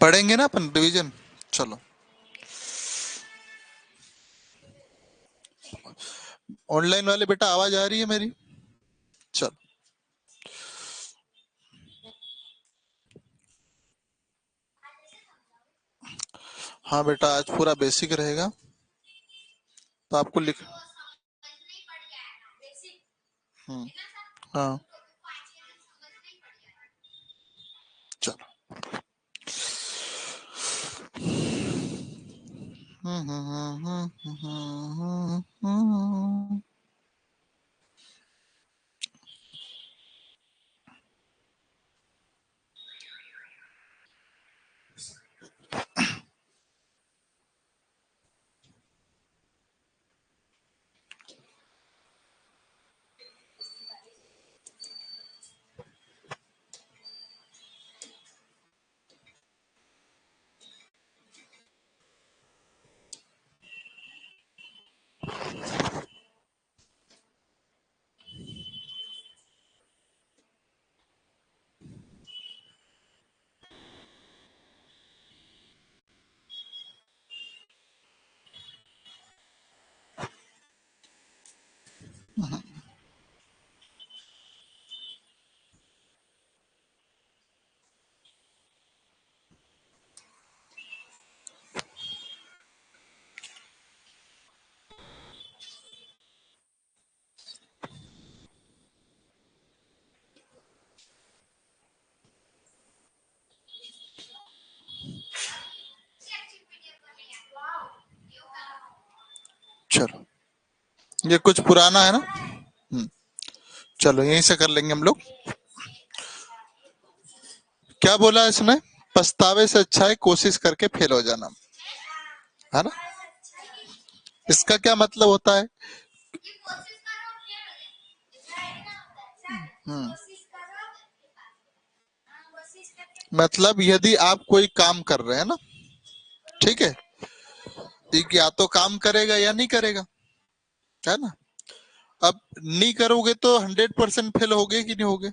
पढ़ेंगे ना अपन डिवीजन। चलो, ऑनलाइन वाले बेटा आवाज आ रही है मेरी? चलो। हाँ बेटा, आज पूरा बेसिक रहेगा, तो आपको लिख। हम्म। हाँ। चलो। चलो, ये कुछ पुराना है ना। चलो, यहीं से कर लेंगे हम लोग। क्या बोला है इसने? पछतावे से अच्छा है कोशिश करके फेल हो जाना, है ना। इसका क्या मतलब होता है? हम्म। मतलब यदि आप कोई काम कर रहे हैं ना, ठीक है, ठीक, या तो काम करेगा या नहीं करेगा, है ना। अब नहीं करोगे तो 100% फेल होगे कि नहीं होगे,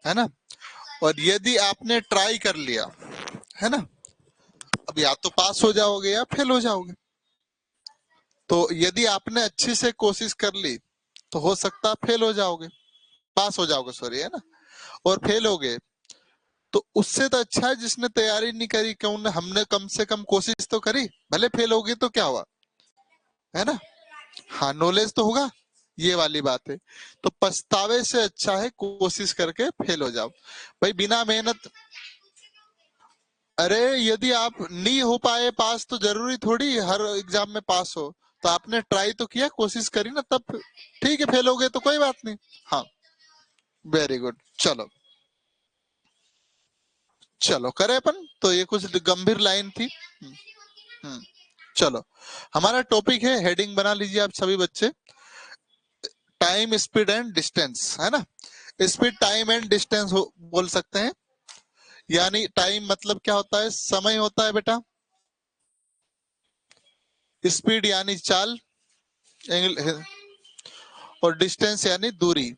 है ना। और यदि आपने ट्राई कर लिया, है ना, अब या तो पास हो जाओगे या फेल हो जाओगे। तो यदि आपने अच्छी से कोशिश कर ली तो हो सकता है फेल हो जाओगे, पास हो जाओगे, सॉरी, है ना। और फेल हो गए तो उससे तो अच्छा है जिसने तैयारी नहीं करी, क्यों ना, हमने कम से कम कोशिश तो करी, भले फेल हो गई तो क्या हुआ, है ना। हाँ, नॉलेज तो होगा, ये वाली बात है। तो पछतावे से अच्छा है कोशिश करके फेल हो जाओ। भाई बिना मेहनत, अरे यदि आप नहीं हो पाए पास तो जरूरी थोड़ी हर एग्जाम में पास हो। तो आपने ट्राई तो किया, कोशिश करी ना, तब ठीक है, फेल हो गए तो कोई बात नहीं। हाँ, वेरी गुड। चलो, चलो करे अपन तो, ये कुछ गंभीर लाइन थी। हम्म। चलो, हमारा टॉपिक है, हेडिंग बना लीजिए आप सभी बच्चे, टाइम स्पीड एंड डिस्टेंस, है ना। स्पीड, टाइम एंड डिस्टेंस बोल सकते हैं। यानी टाइम मतलब क्या होता है? समय होता है बेटा। स्पीड यानी चाल, और डिस्टेंस यानी दूरी।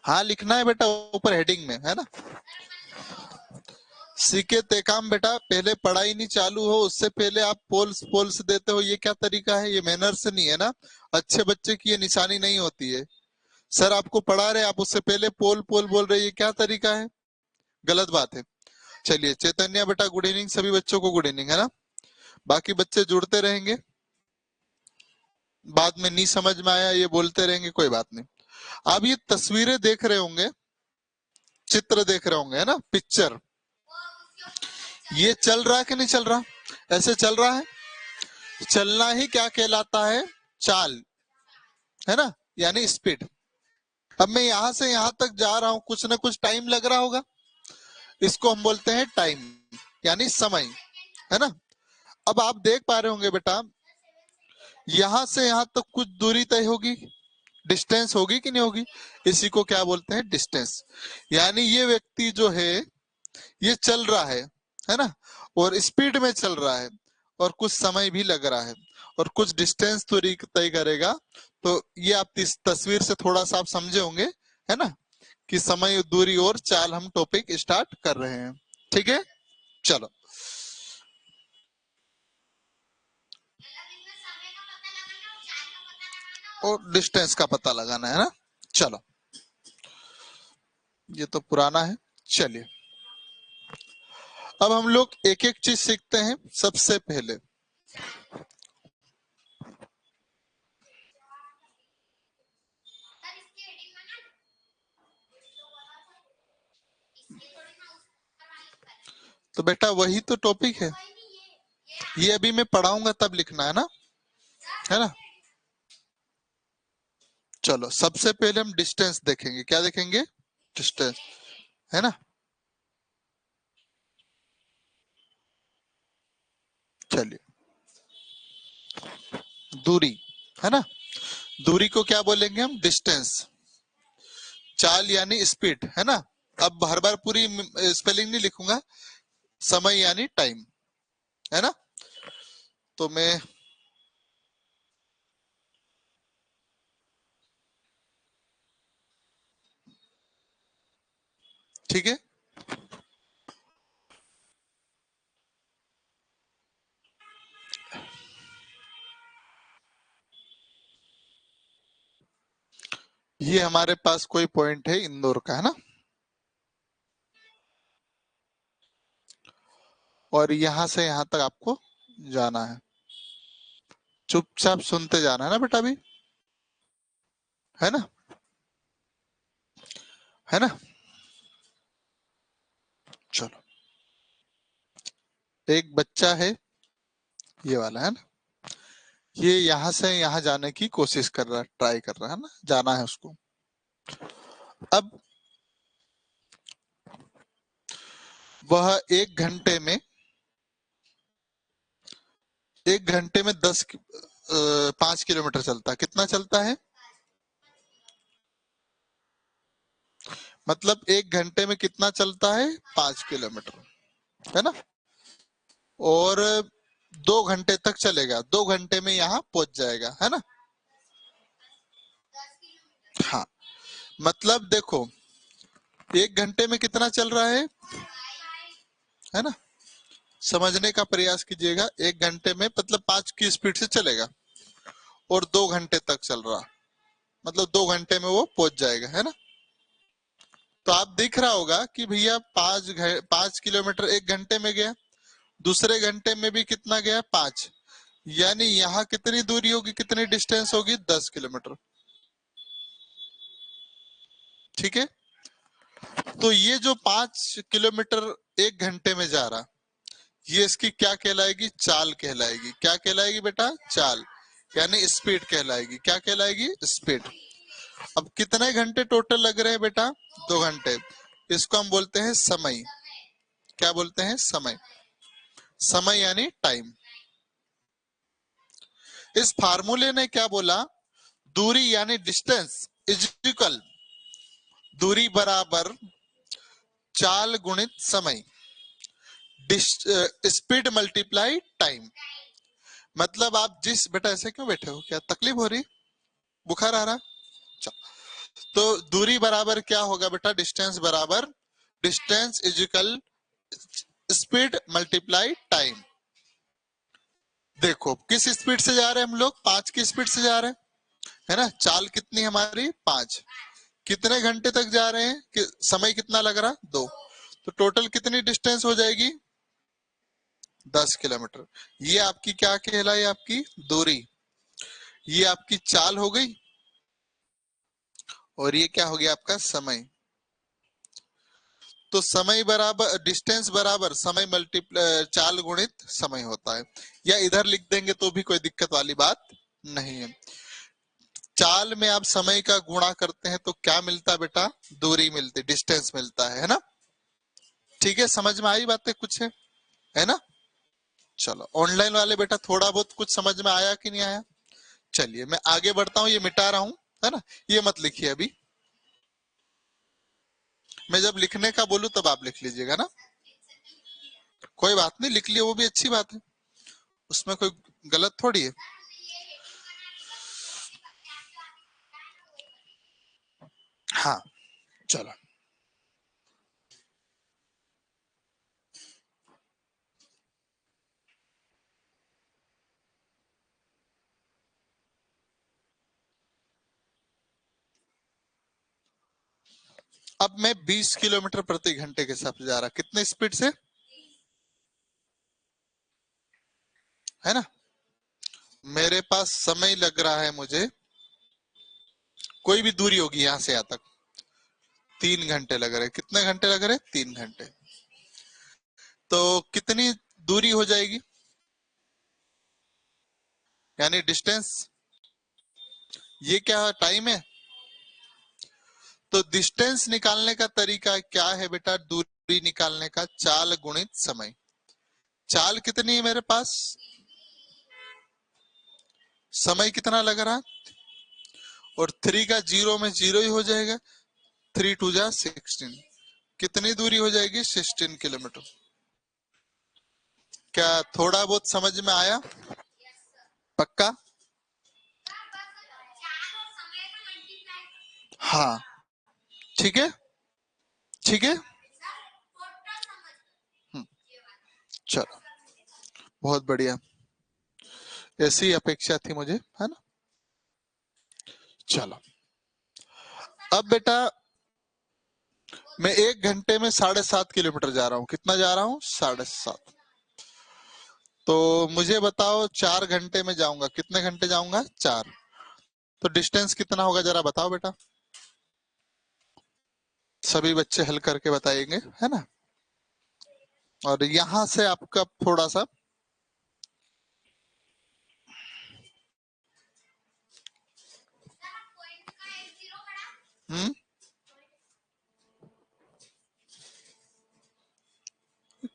हाँ, लिखना है बेटा ऊपर हेडिंग में, है ना। सीखे ते काम बेटा, पहले पढ़ाई नहीं चालू हो उससे पहले आप पोल्स पोल्स देते हो, ये क्या तरीका है? ये मैनर से नहीं है ना। अच्छे बच्चे की ये निशानी नहीं होती है। सर आपको पढ़ा रहे, आप उससे पहले पोल पोल बोल रहे, ये क्या तरीका है? गलत बात है। चलिए, चैतन्य बेटा गुड इवनिंग, सभी बच्चों को गुड इवनिंग, है ना। बाकी बच्चे जुड़ते रहेंगे, बाद में नहीं समझ में आया ये बोलते रहेंगे, कोई बात नहीं। आप ये तस्वीरें देख रहे होंगे, चित्र देख रहे होंगे, है ना, पिक्चर, ये चल रहा है कि नहीं चल रहा? ऐसे चल रहा है। चलना ही क्या कहलाता है? चाल, है ना, यानी स्पीड। अब मैं यहां से यहां तक जा रहा हूं, कुछ ना कुछ टाइम लग रहा होगा, इसको हम बोलते हैं टाइम, यानी समय, है ना। अब आप देख पा रहे होंगे बेटा, यहां से यहां तक कुछ दूरी तय होगी, डिस्टेंस होगी कि नहीं होगी? इसी को क्या बोलते हैं? डिस्टेंस। यानी ये व्यक्ति जो है ये चल रहा है ना, और स्पीड में चल रहा है, और कुछ समय भी लग रहा है, और कुछ डिस्टेंस दूरी तय करेगा। तो ये आप इस तस्वीर से थोड़ा सा आप समझे होंगे, है ना, कि समय, दूरी और चाल हम टॉपिक स्टार्ट कर रहे हैं। ठीक है, चलो। और डिस्टेंस का पता लगाना है ना। चलो, ये तो पुराना है। चलिए, अब हम लोग एक एक चीज सीखते हैं। सबसे पहले तो बेटा वही तो टॉपिक है, ये अभी मैं पढ़ाऊंगा तब लिखना है ना। चलो, सबसे पहले हम डिस्टेंस देखेंगे। क्या देखेंगे? डिस्टेंस, है ना। चलिए, दूरी, है ना। दूरी को क्या बोलेंगे हम? डिस्टेंस। चाल यानी स्पीड, है ना। अब हर बार पूरी स्पेलिंग नहीं लिखूंगा। समय यानी टाइम, है ना। तो मैं, ठीक है, ये हमारे पास कोई पॉइंट है इंदौर का, है ना। और यहां से यहां तक आपको जाना है। चुपचाप सुनते जाना है ना बेटा अभी, है ना, है ना। चलो, एक बच्चा है, ये वाला, है ना। ये यहां से यहां जाने की कोशिश कर रहा है, ट्राई कर रहा है ना, जाना है उसको। अब वह 1 घंटे में 5 किलोमीटर चलता है। कितना चलता है? मतलब 1 घंटे में कितना चलता है? 5 किलोमीटर, है ना। और 2 घंटे तक चलेगा, 2 घंटे में यहाँ पहुंच जाएगा, है ना। हाँ, मतलब देखो, 1 घंटे में कितना चल रहा है ना। समझने का प्रयास कीजिएगा। 1 घंटे में मतलब 5 की स्पीड से चलेगा, और 2 घंटे तक चल रहा, मतलब 2 घंटे में वो पहुंच जाएगा, है ना। तो आप दिख रहा होगा कि भैया 5 किलोमीटर 1 घंटे में गया, दूसरे घंटे में भी कितना गया? 5। यानी यहाँ कितनी दूरी होगी, कितनी डिस्टेंस होगी? 10 किलोमीटर। ठीक है, तो ये जो 5 किलोमीटर 1 घंटे में जा रहा, ये इसकी क्या कहलाएगी? चाल कहलाएगी। क्या कहलाएगी बेटा? चाल, यानी स्पीड कहलाएगी। क्या कहलाएगी? स्पीड। अब कितने घंटे टोटल लग रहे हैं बेटा? 2 घंटे। इसको हम बोलते हैं समय। क्या बोलते हैं? समय। समय यानी टाइम। इस फार्मूले ने क्या बोला? दूरी यानी डिस्टेंस इज इक्वल, दूरी बराबर चाल गुणित समय, स्पीड मल्टीप्लाई टाइम। मतलब आप जिस, बेटा ऐसे क्यों बैठे हो? क्या तकलीफ हो रही? बुखार आ रहा? चलो, तो दूरी बराबर क्या होगा बेटा? डिस्टेंस बराबर, distance is equal speed multiply time. देखो किस स्पीड से जा रहे हैं हम लोग? 5 की स्पीड से जा रहे हैं, है ना। चाल कितनी हमारी? 5। कितने घंटे तक जा रहे हैं कि समय कितना लग रहा? 2। तो टोटल कितनी डिस्टेंस हो जाएगी? 10 किलोमीटर। ये आपकी क्या कहलाई? आपकी दूरी। ये आपकी चाल हो गई, और ये क्या हो गया? आपका समय। तो समय बराबर डिस्टेंस बराबर समय मल्टीप्लाई चाल गुणित समय होता है। या इधर लिख देंगे तो भी कोई दिक्कत वाली बात नहीं है। चाल में आप समय का गुणा करते हैं तो क्या मिलता है बेटा? दूरी मिलती, डिस्टेंस मिलता है ना। ठीक है, समझ में आई बातें कुछ है ना। चलो, ऑनलाइन वाले बेटा थोड़ा बहुत कुछ समझ में आया कि नहीं आया? चलिए, मैं आगे बढ़ता हूँ, ये मिटा रहा हूँ, है ना। ये मत लिखिए अभी, मैं जब लिखने का बोलूं तब आप लिख लीजिएगा ना। कोई बात नहीं, लिख लिए वो भी अच्छी बात है, उसमें कोई गलत थोड़ी है। हाँ, चलो। अब मैं 20 किलोमीटर प्रति घंटे के हिसाब से जा रहा, कितने स्पीड से, है ना। मेरे पास समय लग रहा है मुझे, कोई भी दूरी होगी यहां से यहां तक, 3 घंटे लग रहे, कितने घंटे लग रहे, 3 घंटे। तो कितनी दूरी हो जाएगी, यानी डिस्टेंस, ये क्या टाइम है। तो डिस्टेंस निकालने का तरीका क्या है बेटा, दूरी निकालने का, चाल गुणित समय। चाल कितनी है मेरे पास, समय कितना लग रहा, और 3 का 0 में 0 ही हो जाएगा, 3 2 जा 16, कितनी दूरी हो जाएगी, 16 किलोमीटर। क्या थोड़ा बहुत समझ में आया, पक्का। हाँ ठीक है, ठीक है। चलो बहुत बढ़िया, ऐसी अपेक्षा थी मुझे, है ना। चलो अब बेटा मैं 1 घंटे में 7.5 किलोमीटर जा रहा हूँ, कितना जा रहा हूँ, 7.5। तो मुझे बताओ 4 घंटे में जाऊंगा, कितने घंटे जाऊंगा, 4। तो डिस्टेंस कितना होगा जरा बताओ बेटा, सभी बच्चे हल करके बताएंगे, है ना। और यहां से आपका थोड़ा सा हम्म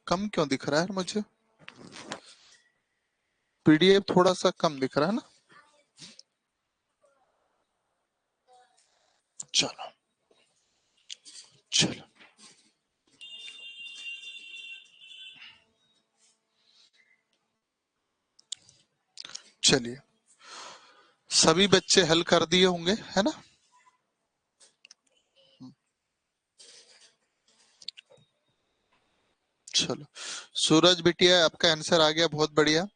कम क्यों दिख रहा है मुझे, पीडीएफ थोड़ा सा कम दिख रहा है ना। चलो चलो चलिए, सभी बच्चे हल कर दिए होंगे, है ना। चलो सूरज बिटिया आपका आंसर आ गया, बहुत बढ़िया।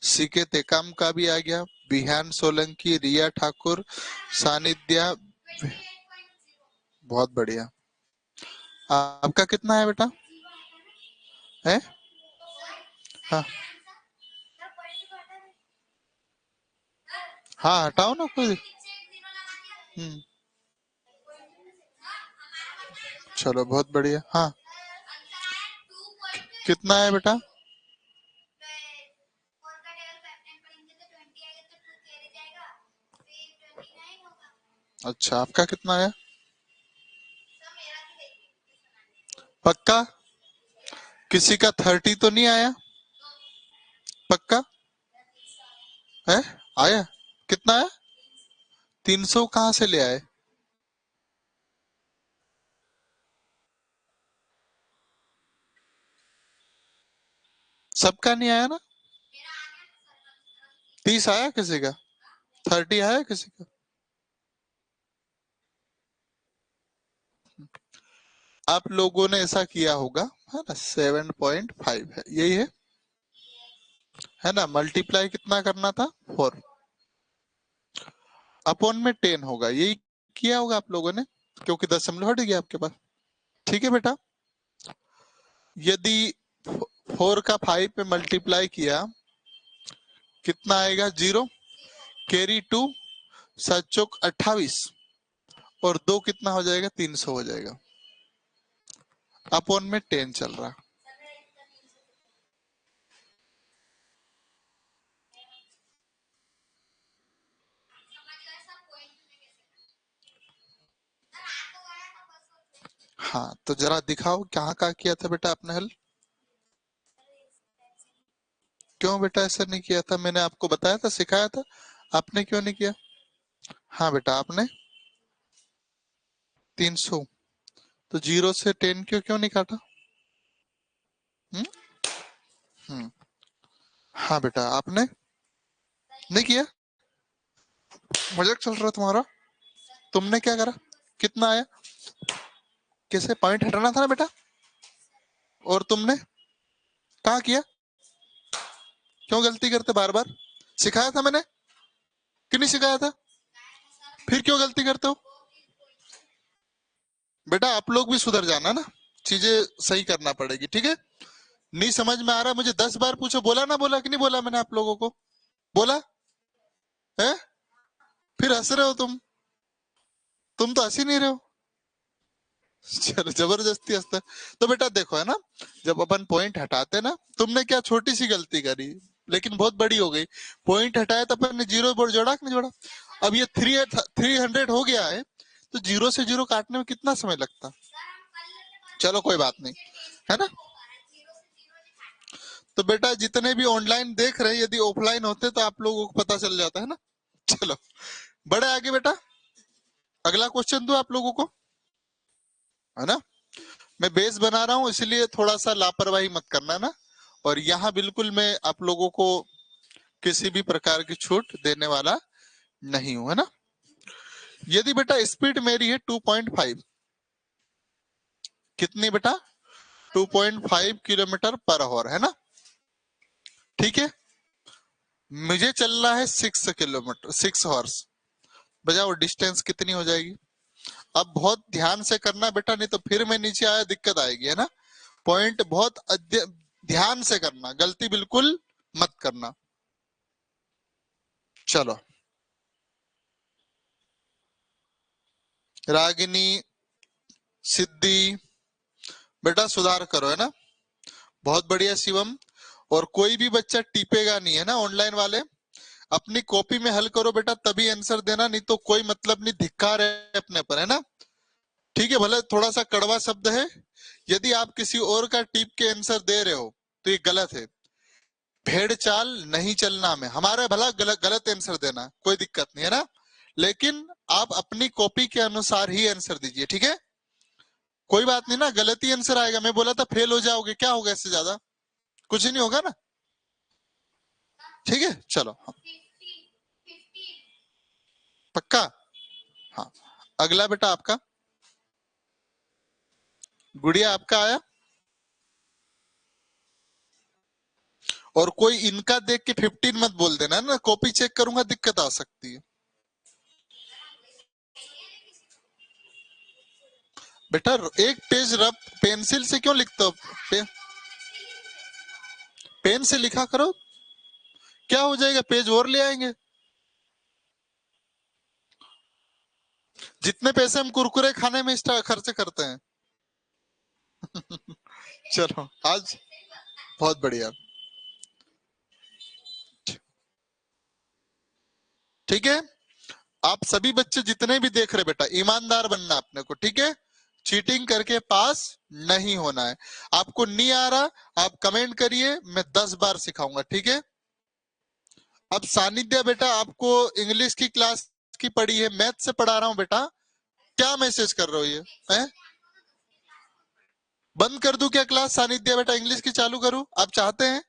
सीके तेकाम का भी आ गया, बिहान सोलंकी, रिया ठाकुर, सानिध्या, बहुत बढ़िया। आपका कितना है बेटा, है, हाँ हाँ हटाओ ना कोई, हम्म चलो बहुत बढ़िया, हाँ कितना है बेटा, अच्छा आपका कितना है, पक्का, किसी का 30 तो नहीं आया, पक्का है, आया, कितना है, 300 कहाँ से ले आए, सबका नहीं आया ना, 30 आया किसी का, 30 आया किसी का। आप लोगों ने ऐसा किया होगा, है ना, 7.5 है, यही है ना। मल्टीप्लाई कितना करना था, 4, अपॉन में 10 होगा, यही किया होगा आप लोगों ने, क्योंकि दशमलव हट गया आपके पास। ठीक है बेटा, यदि 4 का 5 पे मल्टीप्लाई किया कितना आएगा, 0, कैरी 2, 7 चौक 28, और 2 कितना हो जाएगा, 300 हो जाएगा, अपॉन में 10 चल रहा। हाँ तो जरा दिखाओ कहाँ का किया था बेटा आपने हल, क्यों बेटा ऐसा नहीं किया था, मैंने आपको बताया था, सिखाया था, आपने क्यों नहीं किया। हाँ बेटा आपने 300, तो 0 से 10 क्यों क्यों नहीं काटा, हम्म हम्म हाँ बेटा आपने नहीं किया, मजाक चल रहा तुम्हारा, तुमने क्या करा, कितना आया, कैसे पॉइंट हटाना था ना बेटा, और तुमने कहाँ किया, क्यों गलती करते बार बार, सिखाया था मैंने कि नहीं सिखाया था, फिर क्यों गलती करते हो। बेटा आप लोग भी सुधर जाना ना, चीजें सही करना पड़ेगी, ठीक है। नहीं समझ में आ रहा मुझे 10 बार पूछो, बोला ना, बोला कि नहीं बोला मैंने आप लोगों को, बोला है? फिर हंस रहे हो तुम तो हंस ही नहीं रहे हो। चलो जबरदस्ती हंसते। तो बेटा देखो है ना, जब अपन पॉइंट हटाते ना, तुमने क्या छोटी सी गलती करी लेकिन बहुत बड़ी हो गई। पॉइंट हटाया तो अपन ने जीरो बोर्ड जोड़ा कि नहीं जोड़ा? अब ये 300 हो गया है, तो जीरो से जीरो काटने में कितना समय लगता? चलो कोई बात नहीं, है ना। तो बेटा जितने भी ऑनलाइन देख रहे हैं, यदि ऑफलाइन होते तो आप लोगों को पता चल जाता है ना। चलो बड़े आगे बेटा, अगला क्वेश्चन दो आप लोगों को, है ना। मैं बेस बना रहा हूं इसलिए थोड़ा सा लापरवाही मत करना ना। और यहाँ बिल्कुल मैं आप लोगों को किसी भी प्रकार की छूट देने वाला नहीं हूं, है ना। यदि बेटा स्पीड मेरी है 2.5, कितनी बेटा? 2.5 किलोमीटर पर आवर, है ना। ठीक है, मुझे चलना है 6 किलोमीटर, 6 हॉर्स। बजाओ डिस्टेंस कितनी हो जाएगी? अब बहुत ध्यान से करना बेटा, नहीं तो फिर मैं नीचे आया दिक्कत आएगी, है ना। पॉइंट बहुत ध्यान से करना, गलती बिल्कुल मत करना। चलो रागिनी, सिद्धि, बेटा सुधार करो, है ना। बहुत बढ़िया शिवम। और कोई भी बच्चा टीपेगा नहीं, है ना, ऑनलाइन वाले अपनी कॉपी में हल करो बेटा, तभी आंसर देना, नहीं तो कोई मतलब नहीं, धिक्कार है अपने पर, है ना। ठीक है, भले थोड़ा सा कड़वा शब्द है, यदि आप किसी और का टीप के आंसर दे रहे हो तो ये गलत है। भेड़ चाल नहीं चलना में, हमारा भला गलत गलत आंसर देना कोई दिक्कत नहीं, है ना। लेकिन आप अपनी कॉपी के अनुसार ही आंसर दीजिए, ठीक है। कोई बात नहीं ना, गलत ही आंसर आएगा, मैं बोला था फेल हो जाओगे, क्या होगा इससे ज्यादा? कुछ नहीं होगा ना। ठीक है चलो, पक्का। हाँ, अगला बेटा आपका, गुड़िया आपका आया। और कोई इनका देख के 15 मत बोल देना ना, कॉपी चेक करूंगा दिक्कत आ सकती है। बेटा एक पेज रब पेंसिल से क्यों लिखते हो? पेन से लिखा करो, क्या हो जाएगा, पेज और ले आएंगे। जितने पैसे हम कुरकुरे खाने में खर्च करते हैं। चलो आज बहुत बढ़िया, ठीक है। आप सभी बच्चे जितने भी देख रहे बेटा, ईमानदार बनना अपने को, ठीक है। चीटिंग करके पास नहीं होना है। आपको नहीं आ रहा आप कमेंट करिए, मैं 10 बार सिखाऊंगा, ठीक है। अब सानिध्य बेटा, आपको इंग्लिश की क्लास की पढ़ी है, मैथ से पढ़ा रहा हूं बेटा, क्या मैसेज कर रहे हो ये है? बंद कर दूं क्या क्लास सानिध्य बेटा, इंग्लिश की चालू करूं आप चाहते हैं?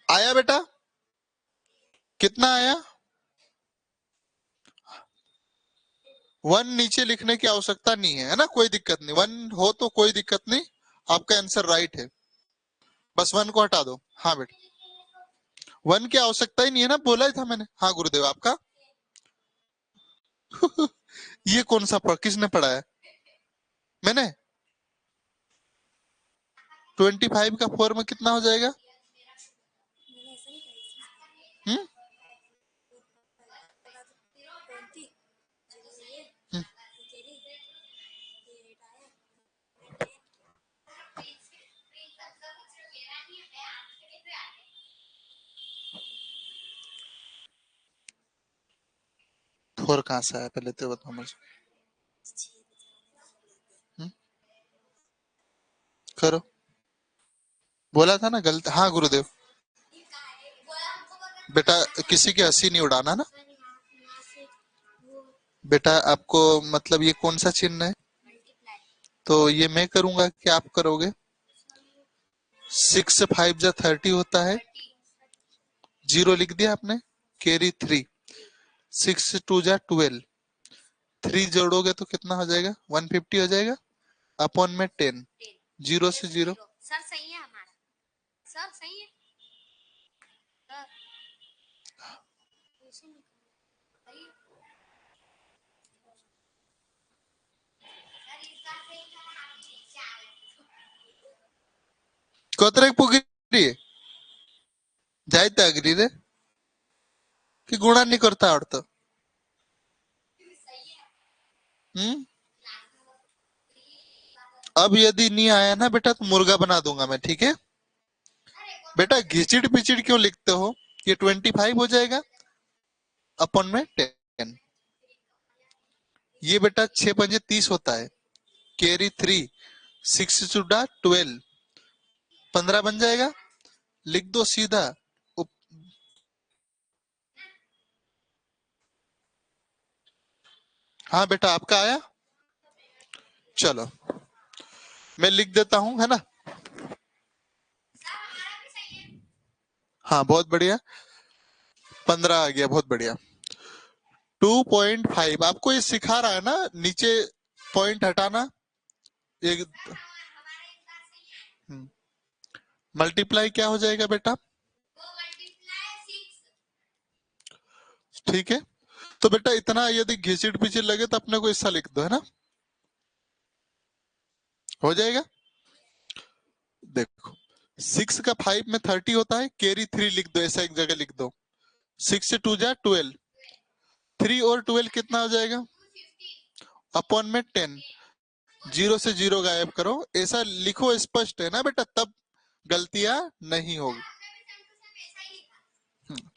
आया बेटा, कितना आया? 1 नीचे लिखने की आवश्यकता नहीं है, है ना, कोई दिक्कत नहीं, 1 हो तो कोई दिक्कत नहीं, आपका आंसर राइट है। बस 1 को हटा दो, हाँ बेटा। 1 की आवश्यकता ही नहीं है ना, बोला ही था मैंने, हाँ गुरुदेव आपका। ये कौन सा किसने पढ़ा है? मैंने। 25 का 4 में कितना हो जाएगा? हम्म, हम्म, 4 कहाँ से आया पहले तो बताओ मुझे। हम्म, करो, बोला था ना गलत, हाँ गुरुदेव। बेटा किसी की हंसी नहीं उड़ाना ना। बेटा आपको मतलब ये कौन सा चिन्ह है? तो ये मैं करूंगा कि आप करोगे? 6 5 जा 30 होता है, जीरो लिख दिया आपने, कैरी 3, 6 2 जा 12, 3 जोड़ोगे तो कितना हो जाएगा? 150 हो जाएगा, अपॉन में 10, जीरो से जीरो। सर सही है हमारा, सर सही है सर। कोतरे पुगिरी जायते अग्री रे कि गुणा नहीं करता और तो हम्म। अब यदि नहीं आया ना बेटा तो मुर्गा बना दूंगा मैं, ठीक है बेटा? घिचिड़ पिचिड़ क्यों लिखते हो? ये 25 हो जाएगा अपन में 10। ये बेटा 6 5 30 होता है, कैरी 3, 6 × 2 = 12, 15 बन जाएगा। लिख दो सीधा। हाँ बेटा आपका आया, चलो मैं लिख देता हूँ, है ना? हाँ बहुत बढ़िया, 15 आ गया, बहुत बढ़िया। 2.5 आपको ये सिखा रहा है ना, नीचे पॉइंट हटाना। एक मल्टीप्लाई क्या हो जाएगा बेटा? ठीक है, तो बेटा इतना यदि घिचिड़ पिचिड़ लगे तो अपने को हिस्सा लिख दो, है ना? हो जाएगा। देखो 6 का 5 में 30 होता है, कैरी 3 लिख दो, ऐसा एक जगह लिख दो। 6 से 2 = 12, 3 और 12 कितना हो जाएगा? अपॉन में 10, जीरो से जीरो गायब करो, ऐसा लिखो, स्पष्ट है ना बेटा? तब गलतियां नहीं होगी,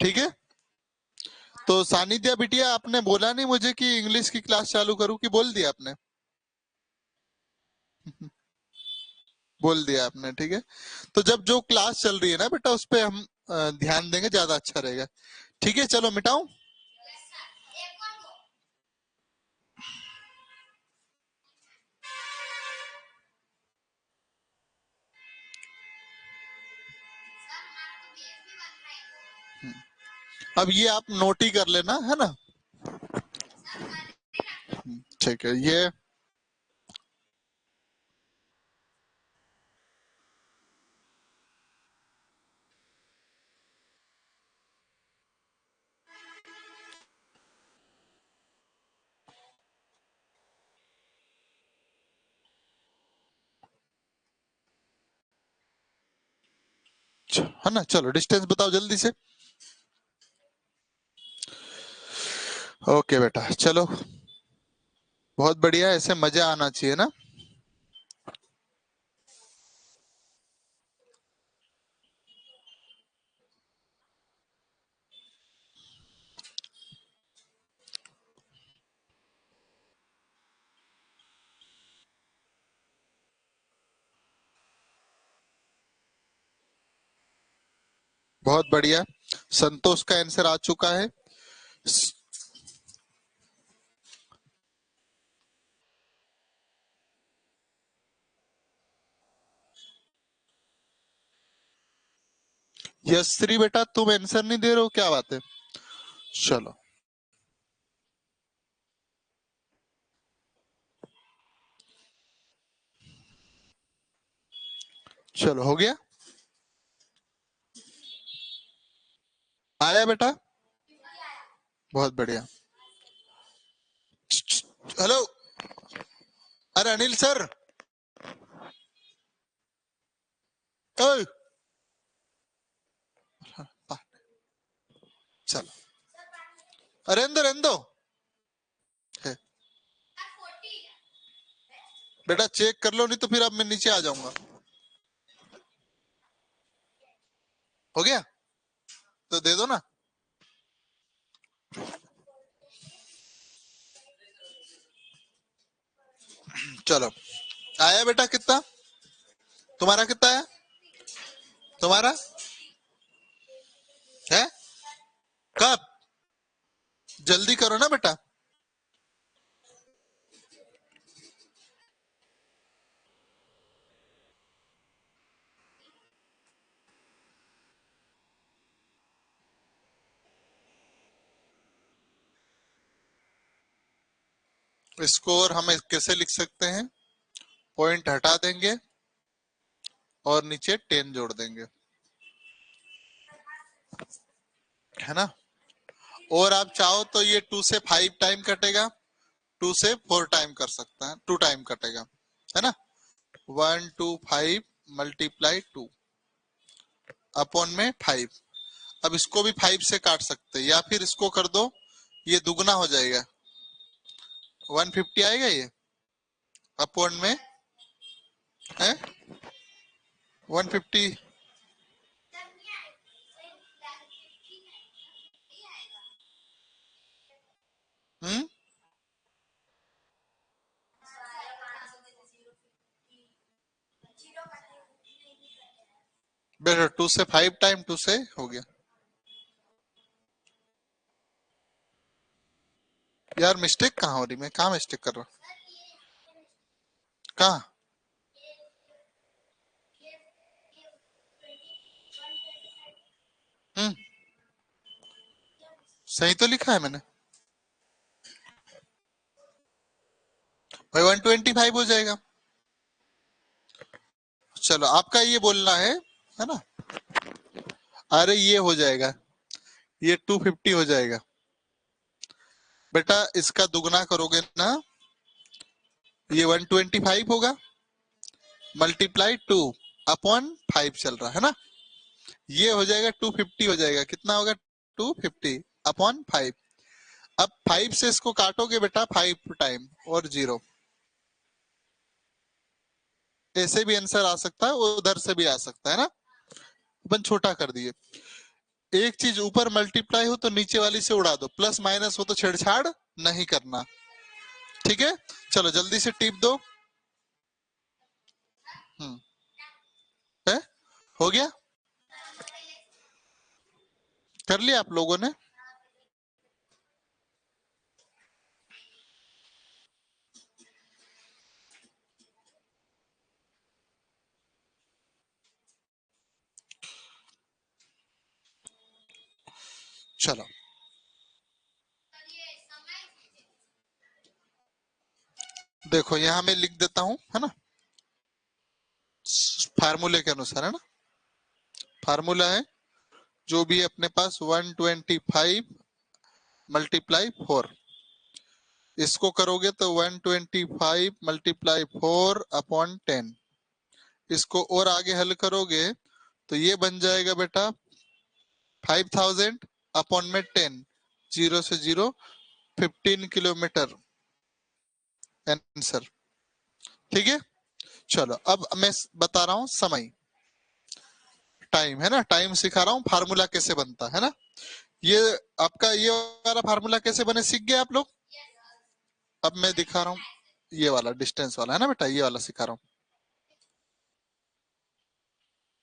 ठीक है? तो सानिध्या बिटिया आपने बोला नहीं मुझे कि इंग्लिश की क्लास चालू करूं, कि बोल दिया आपने? बोल दिया आपने, ठीक है। तो जब जो क्लास चल रही है ना बेटा उस पे हम ध्यान देंगे, ज्यादा अच्छा रहेगा, ठीक है? चलो मिटाऊं। अब ये आप नोट ही कर लेना, है ना? ठीक है, ये है ना? चलो डिस्टेंस बताओ जल्दी से। ओके बेटा, चलो बहुत बढ़िया, ऐसे मजा आना चाहिए ना। बहुत बढ़िया, संतोष का आंसर आ चुका है। यश्री बेटा तुम आंसर नहीं दे रहे हो, क्या बात है? चलो चलो हो गया, आया बेटा? बहुत बढ़िया। हेलो, अरे अनिल सर, ओए, चलो अरे अंदर अंदर है। बेटा चेक कर लो, नहीं तो फिर अब मैं नीचे आ जाऊंगा। हो गया तो दे दो ना। चलो आया बेटा, कितना तुम्हारा? कितना है तुम्हारा? है? कब? जल्दी करो ना बेटा। स्कोर हम कैसे लिख सकते हैं? पॉइंट हटा देंगे और नीचे 10 जोड़ देंगे, है ना? और आप चाहो तो ये 2 से 5 टाइम कटेगा, 2 से 4 टाइम कर सकता है, 2 टाइम कटेगा, है ना? 1 2 5 × 2। अपॉन में 5। अब इसको भी 5 से काट सकते हैं, या फिर इसको कर दो, ये दुगना हो जाएगा, 150 आएगा ये अपॉन में है 150। हम्म, बेटा 2 से 5 टाइम 2 से हो गया। यार मिस्टेक कहाँ हो रही, मैं कहाँ मिस्टेक कर रहा हूँ, कहाँ? हम्म, सही तो लिखा है मैंने भाई, 125 हो जाएगा। चलो आपका ये बोलना है ना? अरे ये हो जाएगा, ये 250 हो जाएगा बेटा, इसका दुगना करोगे ना, ये 125 होगा, मल्टीप्लाई 2 अपॉन 5 चल रहा है ना, ये हो जाएगा 250 हो जाएगा, कितना होगा 250 अपॉन 5। अब 5 से इसको काटोगे बेटा 5 टाइम और 0, ऐसे भी आंसर आ सकता है, उधर से भी आ सकता है ना, अपन छोटा कर दिए। एक चीज ऊपर मल्टीप्लाई हो तो नीचे वाली से उड़ा दो, प्लस माइनस हो तो छेड़छाड़ नहीं करना, ठीक है? चलो जल्दी से टिप दो। हम्म, है हो गया, कर लिया आप लोगों ने? चलो देखो यहां मैं लिख देता हूं, है ना, फार्मूले के अनुसार, है ना, फार्मूला है जो भी अपने पास 125 मल्टीप्लाई 4, इसको करोगे तो 125 मल्टीप्लाई 4 अपॉन 10, इसको और आगे हल करोगे तो ये बन जाएगा बेटा 5000 अपॉन में 10, 0 से 0 15 किलोमीटर आंसर, ठीक है? चलो अब मैं बता रहा हूं समय, टाइम है ना, टाइम सिखा रहा हूँ, फार्मूला कैसे बनता है ना, ये आपका ये वाला फार्मूला कैसे बने सीख गए आप लोग? अब मैं दिखा रहा हूँ, ये वाला डिस्टेंस वाला है ना बेटा, ये वाला सिखा रहा हूँ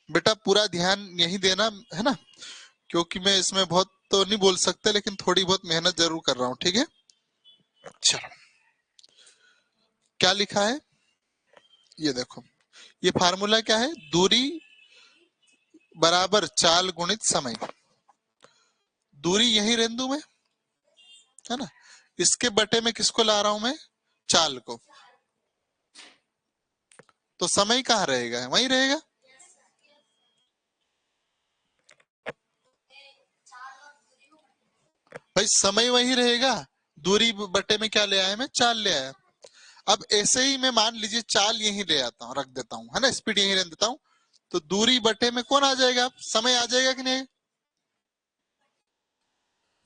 बेटा, पूरा ध्यान यही देना है ना, क्योंकि मैं इसमें बहुत तो नहीं बोल सकते, लेकिन थोड़ी बहुत मेहनत जरूर कर रहा हूँ, ठीक है? चलो क्या लिखा है ये देखो, ये फार्मूला क्या है, दूरी बराबर चाल गुणित समय, दूरी यही रहने दूं मैं, है ना, इसके बटे में किसको ला रहा हूं मैं, चाल को, तो समय कहाँ रहेगा, वही रहेगा, भाई समय वही रहेगा, दूरी बटे में क्या ले आया मैं, चाल ले आया। अब ऐसे ही मैं मान लीजिए चाल यही ले आता हूँ, रख देता हूँ, है ना, स्पीड यही रख देता हूँ, तो दूरी बटे में कौन आ जाएगा, समय आ जाएगा कि नहीं?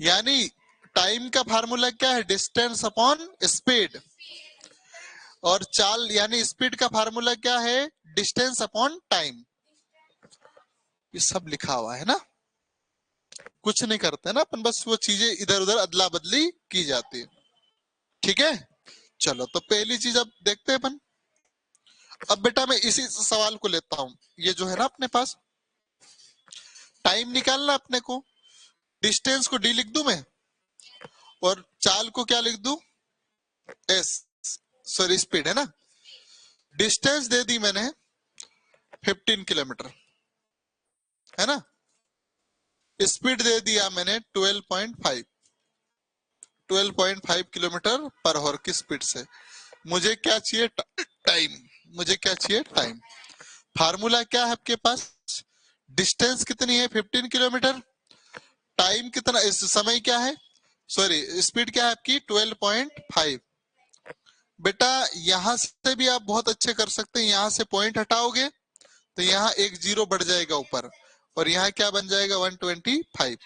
यानी टाइम का फार्मूला क्या है, डिस्टेंस अपॉन स्पीड, और चाल यानी स्पीड का फार्मूला क्या है, डिस्टेंस अपॉन टाइम, ये सब लिखा हुआ है ना, कुछ नहीं करते ना अपन, बस वो चीजें इधर उधर अदला बदली की जाती है, ठीक है? चलो तो पहली चीज अब देखते हैं अपन। अब बेटा मैं इसी सवाल को लेता हूं, ये जो है ना अपने पास, टाइम निकालना अपने को, डिस्टेंस को डी लिख दूं मैं, और चाल को क्या लिख दूं, एस, सॉरी स्पीड है ना, डिस्टेंस दे दी मैंने 15 किलोमीटर, है ना, स्पीड दे दिया मैंने 12.5, 12.5 किलोमीटर पर आवर की स्पीड से, मुझे क्या चाहिए, टाइम, मुझे क्या चाहिए, टाइम। फार्मूला क्या है आपके पास, डिस्टेंस कितनी है 15 किलोमीटर, टाइम कितना, इस समय क्या है, सॉरी स्पीड क्या है आपकी 12.5। बेटा यहां से भी आप बहुत अच्छे कर सकते हैं, यहां से पॉइंट हटाओगे तो यहाँ एक जीरो बढ़ जाएगा ऊपर, और यहाँ क्या बन जाएगा 125।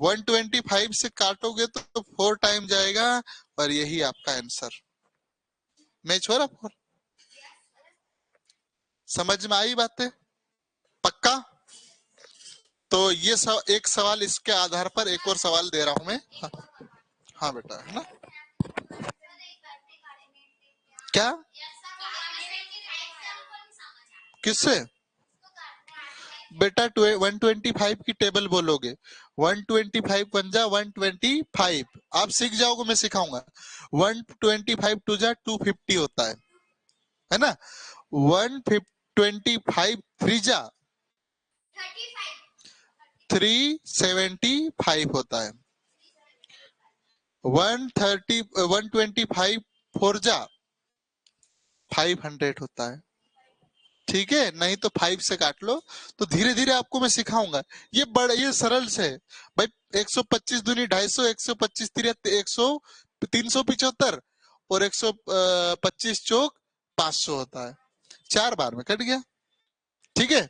125 से काटोगे तो 4 टाइम जाएगा और यही आपका आंसर। मैच हो रहा? समझ में आई बातें? पक्का? तो ये एक सवाल इसके आधार पर एक और सवाल दे रहा हूं मैं। हाँ, हाँ बेटा, है ना? क्या? किससे? बेटा 125 की टेबल बोलोगे, 125 बन जा 125, आप सीख जाओगे, मैं सिखाऊंगा। 125 टू जा 250 होता है ना? 125 थ्री जा 375 होता है। 125 फोर जा 500 होता है। ठीक है, नहीं तो 5 से काट लो। तो धीरे धीरे आपको मैं सिखाऊंगा। ये सरल से है भाई। 125 दूनी 250, 125 तिरिया 100, 375 और 125 चौक 500 होता है। 4 बार में कट गया। ठीक है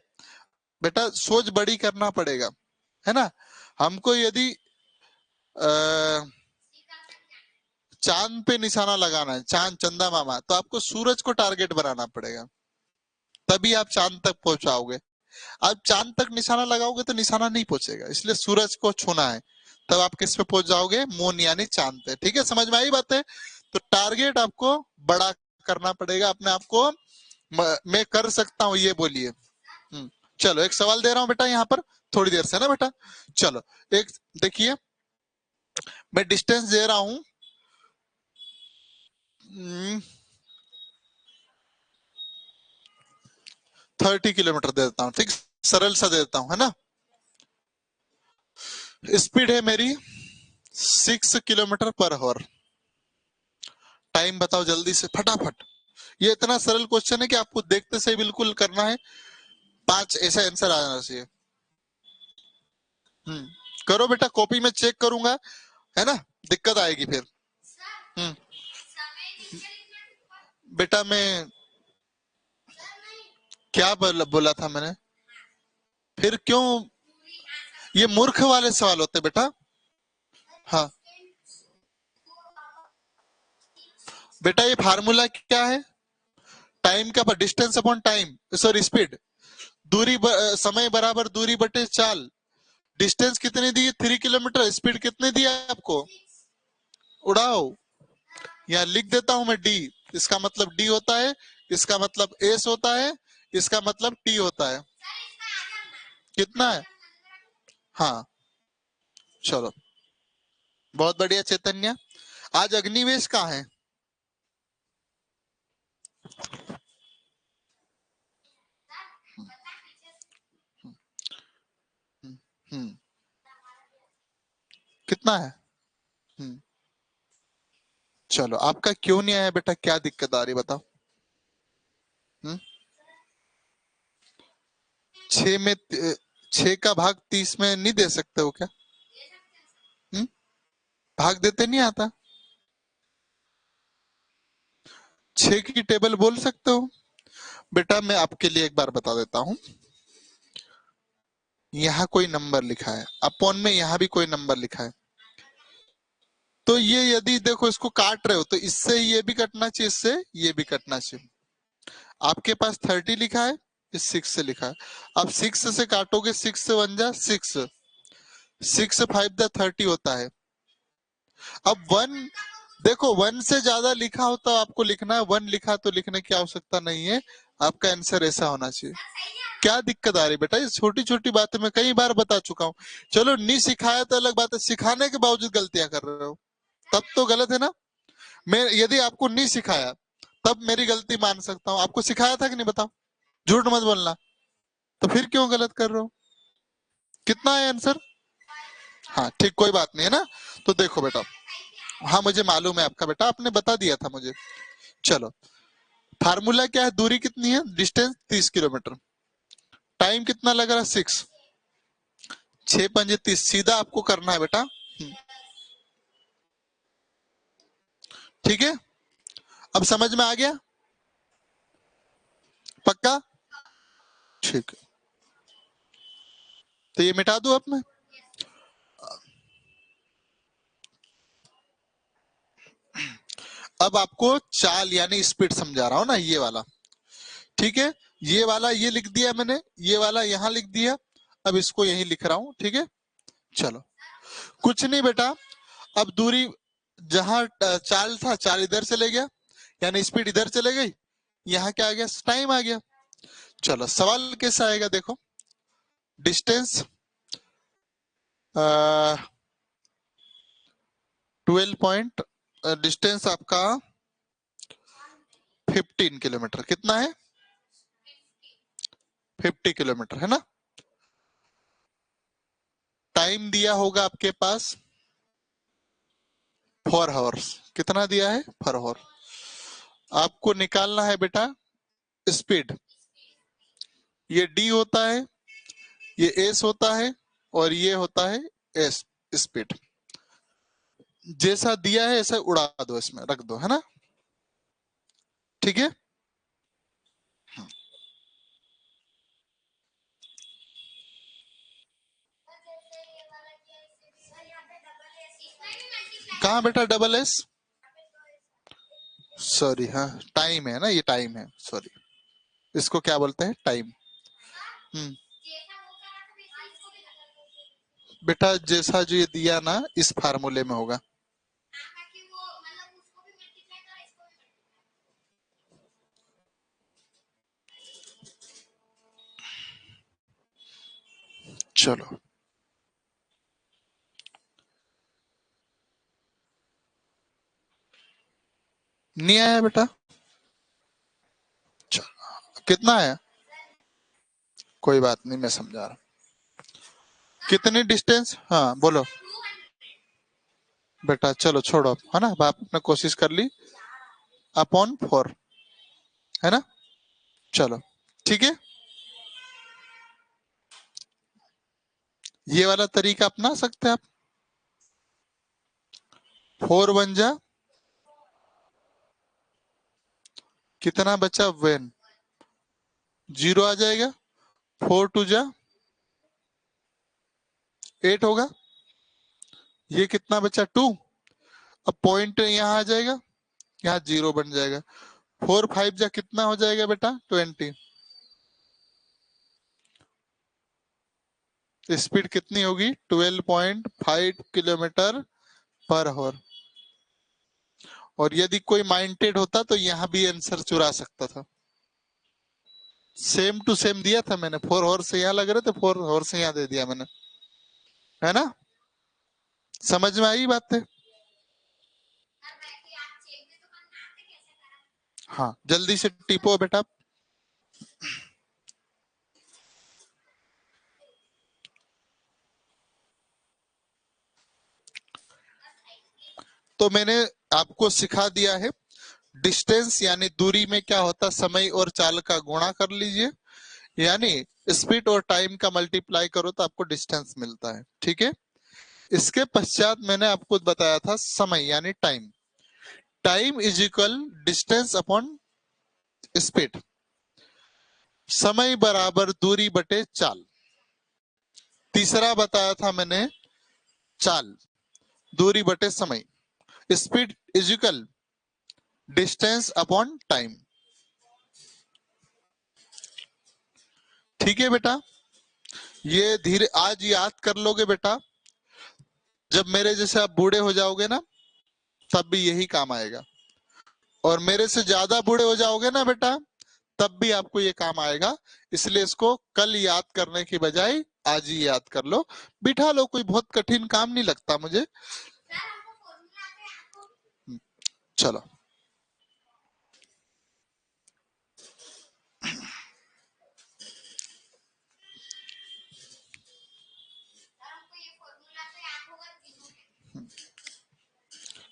बेटा, सोच बड़ी करना पड़ेगा, है ना? हमको यदि चांद पे निशाना लगाना है, चांद चंदा मामा, तो आपको सूरज को टारगेट बनाना पड़ेगा, तभी आप चांद तक पहुंचाओगे। आप चांद तक निशाना लगाओगे तो निशाना नहीं पहुंचेगा, इसलिए सूरज को छूना है, तब आप किस पे पहुंच जाओगे? मून यानी चांद पे। ठीक है, समझ में आई बात है? तो टारगेट आपको बड़ा करना पड़ेगा अपने आप को। मैं कर सकता हूँ ये बोलिए। चलो एक सवाल दे रहा हूँ बेटा यहाँ पर, थोड़ी देर से ना बेटा। चलो एक देखिए, मैं डिस्टेंस दे रहा हूँ 30 किलोमीटर दे देता हूँ। ठीक, सरल सा दे देता हूँ, है ना? स्पीड है मेरी 6 किलोमीटर पर आवर। टाइम बताओ जल्दी से फटाफट। ये इतना सरल क्वेश्चन है कि आपको देखते से बिल्कुल करना है, 5 ऐसा आंसर आ जाना चाहिए। करो बेटा, कॉपी में चेक करूंगा, है ना? दिक्कत आएगी फिर। हम्म बेटा मैं क्या बोला था मैंने? फिर क्यों? ये मूर्ख वाले सवाल होते बेटा। हाँ बेटा, ये फार्मूला क्या है? टाइम का distance upon time, sorry speed. समय बराबर दूरी बटे चाल। डिस्टेंस कितनी दी है? 3 किलोमीटर। स्पीड कितनी दी है आपको? उड़ाओ, यहाँ लिख देता हूं मैं डी। इसका मतलब डी होता है, इसका मतलब एस होता है, इसका मतलब टी होता है। कितना है? हाँ चलो, बहुत बढ़िया चैतन्य। आज अग्निवेश कहाँ है? हम्म कितना है? हम्म चलो, आपका क्यों नहीं आया बेटा? क्या दिक्कत आ रही बताओ? 6 में 6 का भाग 30 में नहीं दे सकते हो क्या? हम्म भाग देते नहीं आता? 6 की टेबल बोल सकते हो? बेटा मैं आपके लिए एक बार बता देता हूँ। यहाँ कोई नंबर लिखा है, अपॉन में यहाँ भी कोई नंबर लिखा है। तो ये यदि देखो इसको काट रहे हो तो इससे ये भी कटना चाहिए, इससे ये भी कटना चाहिए। आपके पास 30 लिखा है, इस 6 से लिखा है। अब 6 से काटोगे, 6 से 1 जा 6, 6 5 द 30 होता है। अब 1, देखो 1 से ज्यादा लिखा हो तो आपको लिखना है, 1 लिखा तो लिखने की आवश्यकता नहीं है। आपका आंसर ऐसा होना चाहिए। क्या दिक्कत आ रही बेटा? ये छोटी छोटी बातें मैं कई बार बता चुका हूँ। चलो नहीं सिखाया तो अलग बात है, सिखाने के बावजूद गलतियां कर रहे हो, तब तो गलत है ना? मैं यदि आपको नहीं सिखाया तब मेरी गलती मान सकता हूँ, आपको सिखाया था कि नहीं बताओ? झूठ मत बोलना। तो फिर क्यों गलत कर रहे हो? कितना है आंसर? हाँ ठीक, कोई बात नहीं है ना। तो देखो बेटा, हाँ मुझे मालूम है आपका बेटा, आपने बता दिया था मुझे। चलो, फार्मूला क्या है? दूरी कितनी है? Distance 30 kilometre. टाइम कितना लग रहा है? 6, 6 पंजे 30, सीधा आपको करना है बेटा। ठीक है, अब समझ में आ गया? पक्का? ठीक है। तो ये मिटा दूं अब मैं। अब आपको चाल यानी स्पीड समझा रहा हूं ना, ये वाला। ठीक है, ये वाला ये लिख दिया मैंने, ये वाला यहाँ लिख दिया, अब इसको यही लिख रहा हूं। ठीक है, चलो कुछ नहीं बेटा। अब दूरी जहां चाल था, चाल इधर चले गया, यानी स्पीड इधर चले गई, यहाँ क्या आ गया, टाइम आ गया। चलो सवाल कैसा आएगा देखो। डिस्टेंस 12 पॉइंट, डिस्टेंस आपका 15 किलोमीटर। कितना है, 50 किलोमीटर है ना। टाइम दिया होगा आपके पास 4 आवर्स। कितना दिया है, 4 आवर। आपको निकालना है बेटा स्पीड। ये डी होता है, ये एस होता है, और ये होता है एस स्पीड। जैसा दिया है ऐसा उड़ा दो, इसमें रख दो, है ना। ठीक है, कहाँ बेटा डबल एस, सॉरी, हाँ टाइम है ना, ये टाइम है, सॉरी। इसको क्या बोलते हैं, टाइम। हम्म, बेटा जैसा जो ये दिया ना, इस फार्मूले में होगा। चलो नहीं आया बेटा, चलो कितना आया, कोई बात नहीं, मैं समझा रहा हूँ। कितनी डिस्टेंस, हाँ बोलो बेटा। चलो छोड़ो, है ना, आपने कोशिश कर ली, अपॉन 4, है ना। चलो ठीक है, ये वाला तरीका अपना सकते हैं आप। 4 बन जा, कितना बचा, 1 0 आ जाएगा। 4 2 जा 8 होगा, ये कितना बचा, 2। अब पॉइंट यहाँ आ जाएगा, यहाँ 0 बन जाएगा। 4 5 जा कितना हो जाएगा बेटा, 20। स्पीड कितनी होगी, 12.5 किलोमीटर पर आवर। और यदि कोई माइंडेड होता तो यहाँ भी आंसर चुरा सकता था। सेम टू सेम दिया था मैंने, 4 हॉर्स यहाँ लग रहे थे, 4 हॉर्स यहाँ दे दिया मैंने, है ना। समझ में आई बात है, हाँ जल्दी से टिपो बेटा। तो मैंने आपको सिखा दिया है डिस्टेंस यानी दूरी में क्या होता है, समय और चाल का गुणा कर लीजिए, यानी स्पीड और टाइम का मल्टीप्लाई करो तो आपको डिस्टेंस मिलता है। ठीक है, इसके पश्चात मैंने आपको बताया था समय यानी time. Time is equal distance upon speed, समय बराबर दूरी बटे चाल। तीसरा बताया था मैंने चाल दूरी बटे समय, speed is equal distance upon time. ठीक है बेटा, ये धीरे आज याद कर लोगे बेटा, जब मेरे जैसे आप बूढ़े हो जाओगे ना, तब भी यही काम आएगा। और मेरे से ज्यादा बूढ़े हो जाओगे ना बेटा, तब भी आपको ये काम आएगा। इसलिए इसको कल याद करने की बजाय आज ही याद कर लो, बिठा लो, कोई बहुत कठिन काम नहीं लगता मुझे। चलो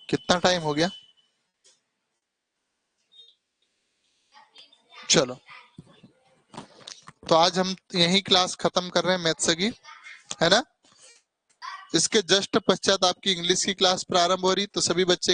कितना टाइम हो गया, चलो तो आज हम यही क्लास खत्म कर रहे हैं मैथ्स की, है ना। इसके जस्ट पश्चात आपकी इंग्लिश की क्लास प्रारंभ हो रही, तो सभी बच्चे